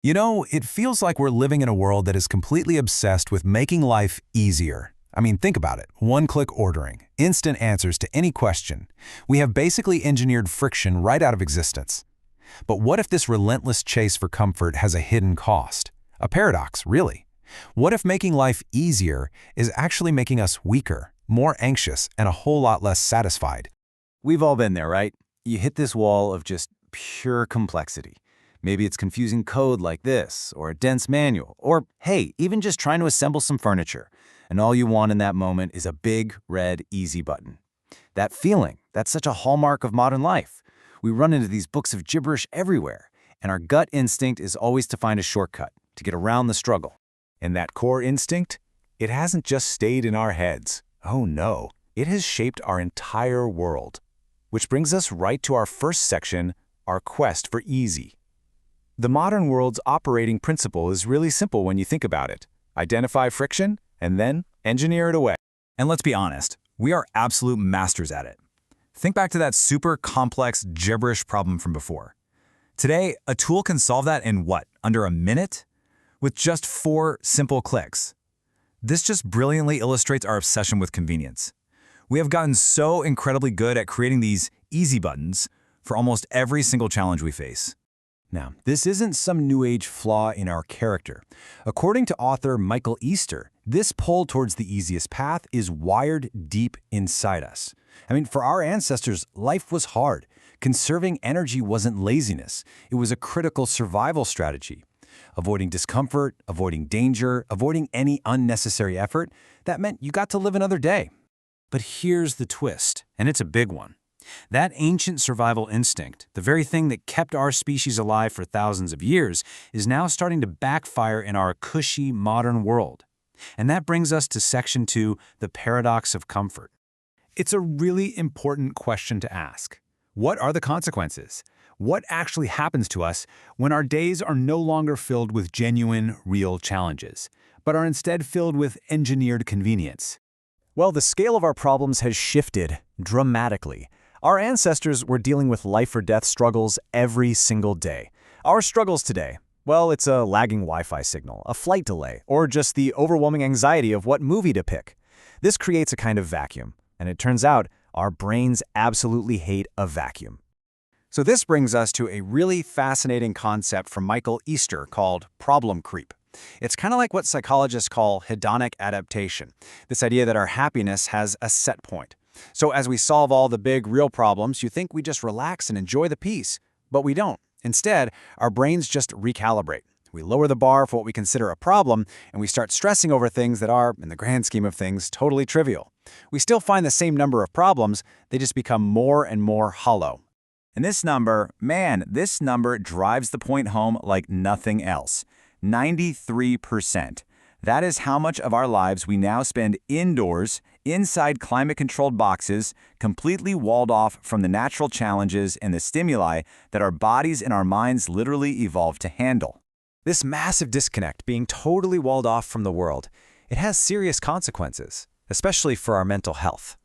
You know, it feels like we're living in a world that is completely obsessed with making life easier. I mean, think about it. One-click ordering, instant answers to any question. We have basically engineered friction right out of existence. But what if this relentless chase for comfort has a hidden cost? A paradox, really. What if making life easier is actually making us weaker, more anxious, and a whole lot less satisfied? We've all been there, right? You hit this wall of just pure complexity. Maybe it's confusing code like this, or a dense manual, or hey, even just trying to assemble some furniture. And all you want in that moment is a big, red, easy button. That feeling, that's such a hallmark of modern life. We run into these books of gibberish everywhere, and our gut instinct is always to find a shortcut, to get around the struggle. And that core instinct, it hasn't just stayed in our heads. Oh no, it has shaped our entire world. Which brings us right to our first section, our quest for easy. The modern world's operating principle is really simple when you think about it. Identify friction, and then engineer it away. And let's be honest, we are absolute masters at it. Think back to that super complex gibberish problem from before. Today, a tool can solve that in what, under a minute? With just 4 simple clicks. This just brilliantly illustrates our obsession with convenience. We have gotten so incredibly good at creating these easy buttons for almost every single challenge we face. Now, this isn't some new age flaw in our character. According to author Michael Easter, this pull towards the easiest path is wired deep inside us. I mean, for our ancestors, life was hard. Conserving energy wasn't laziness. It was a critical survival strategy. Avoiding discomfort, avoiding danger, avoiding any unnecessary effort, that meant you got to live another day. But here's the twist, and it's a big one. That ancient survival instinct, the very thing that kept our species alive for thousands of years, is now starting to backfire in our cushy modern world. And that brings us to Section 2, the paradox of comfort. It's a really important question to ask. What are the consequences? What actually happens to us when our days are no longer filled with genuine, real challenges, but are instead filled with engineered convenience? Well, the scale of our problems has shifted dramatically. Our ancestors were dealing with life or death struggles every single day. Our struggles today, well, it's a lagging Wi-Fi signal, a flight delay, or just the overwhelming anxiety of what movie to pick. This creates a kind of vacuum, and it turns out our brains absolutely hate a vacuum. So this brings us to a really fascinating concept from Michael Easter called problem creep. It's kind of like what psychologists call hedonic adaptation, this idea that our happiness has a set point. So as we solve all the big, real problems, you think we just relax and enjoy the peace. But we don't. Instead, our brains just recalibrate. We lower the bar for what we consider a problem, and we start stressing over things that are, in the grand scheme of things, totally trivial. We still find the same number of problems, they just become more and more hollow. And this number, man, this number drives the point home like nothing else. 93%. That is how much of our lives we now spend indoors, inside climate-controlled boxes, completely walled off from the natural challenges and the stimuli that our bodies and our minds literally evolved to handle. This massive disconnect, being totally walled off from the world, it has serious consequences, especially for our mental health.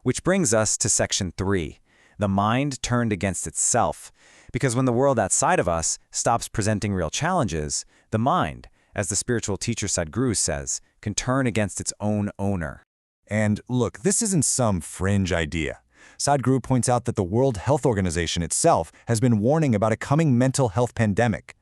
Which brings us to Section 3, the mind turned against itself. Because when the world outside of us stops presenting real challenges, the mind, as the spiritual teacher Sadhguru says, can turn against its own owner. And look, this isn't some fringe idea. Sadhguru points out that the World Health Organization itself has been warning about a coming mental health pandemic.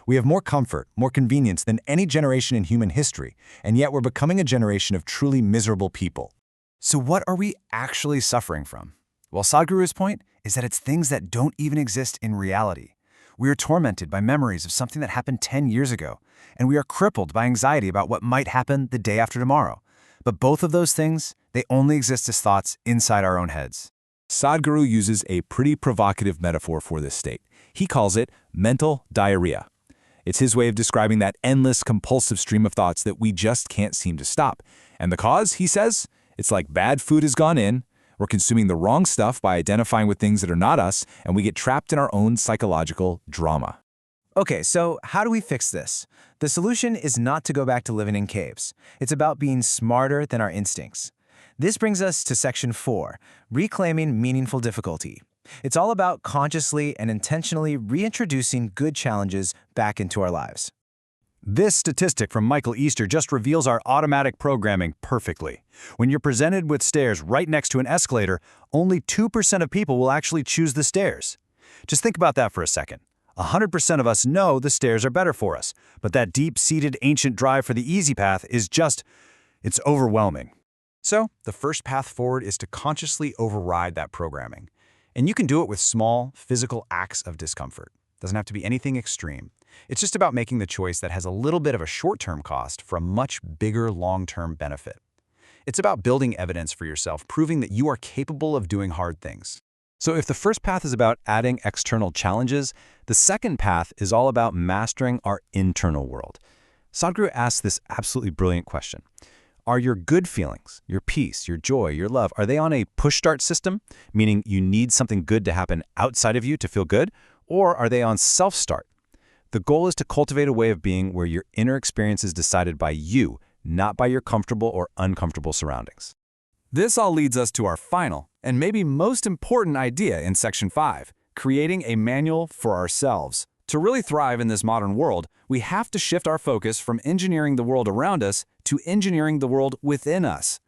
We have more comfort, more convenience than any generation in human history, and yet we're becoming a generation of truly miserable people. So what are we actually suffering from? Well, Sadhguru's point is that it's things that don't even exist in reality. We are tormented by memories of something that happened 10 years ago, and we are crippled by anxiety about what might happen the day after tomorrow. But both of those things, they only exist as thoughts inside our own heads. Sadhguru uses a pretty provocative metaphor for this state. He calls it mental diarrhea. It's his way of describing that endless, compulsive stream of thoughts that we just can't seem to stop. And the cause, he says, it's like bad food has gone in, we're consuming the wrong stuff by identifying with things that are not us, and we get trapped in our own psychological drama. Okay, so how do we fix this? The solution is not to go back to living in caves. It's about being smarter than our instincts. This brings us to Section 4, reclaiming meaningful difficulty. It's all about consciously and intentionally reintroducing good challenges back into our lives. This statistic from Michael Easter just reveals our automatic programming perfectly. When you're presented with stairs right next to an escalator, only 2% of people will actually choose the stairs. Just think about that for a second. 100% of us know the stairs are better for us, but that deep-seated ancient drive for the easy path is it's overwhelming. So, the first path forward is to consciously override that programming. And you can do it with small, physical acts of discomfort. Doesn't have to be anything extreme. It's just about making the choice that has a little bit of a short-term cost for a much bigger long-term benefit. It's about building evidence for yourself, proving that you are capable of doing hard things. So if the first path is about adding external challenges, the second path is all about mastering our internal world. Sadhguru asks this absolutely brilliant question. Are your good feelings, your peace, your joy, your love, are they on a push-start system, meaning you need something good to happen outside of you to feel good, or are they on self-start? The goal is to cultivate a way of being where your inner experience is decided by you, not by your comfortable or uncomfortable surroundings. This all leads us to our final and maybe most important idea in Section 5, creating a manual for ourselves. To really thrive in this modern world, we have to shift our focus from engineering the world around us to engineering the world within us.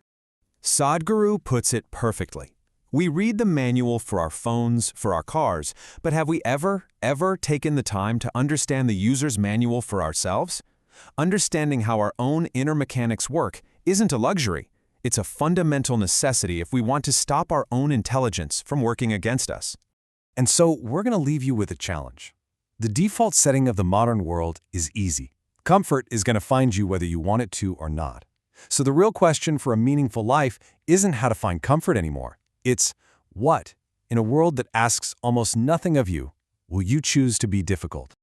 Sadhguru puts it perfectly. We read the manual for our phones, for our cars, but have we ever taken the time to understand the user's manual for ourselves? Understanding how our own inner mechanics work isn't a luxury. It's a fundamental necessity if we want to stop our own intelligence from working against us. And so we're going to leave you with a challenge. The default setting of the modern world is easy. Comfort is going to find you whether you want it to or not. So the real question for a meaningful life isn't how to find comfort anymore. It's what, in a world that asks almost nothing of you, will you choose to be difficult?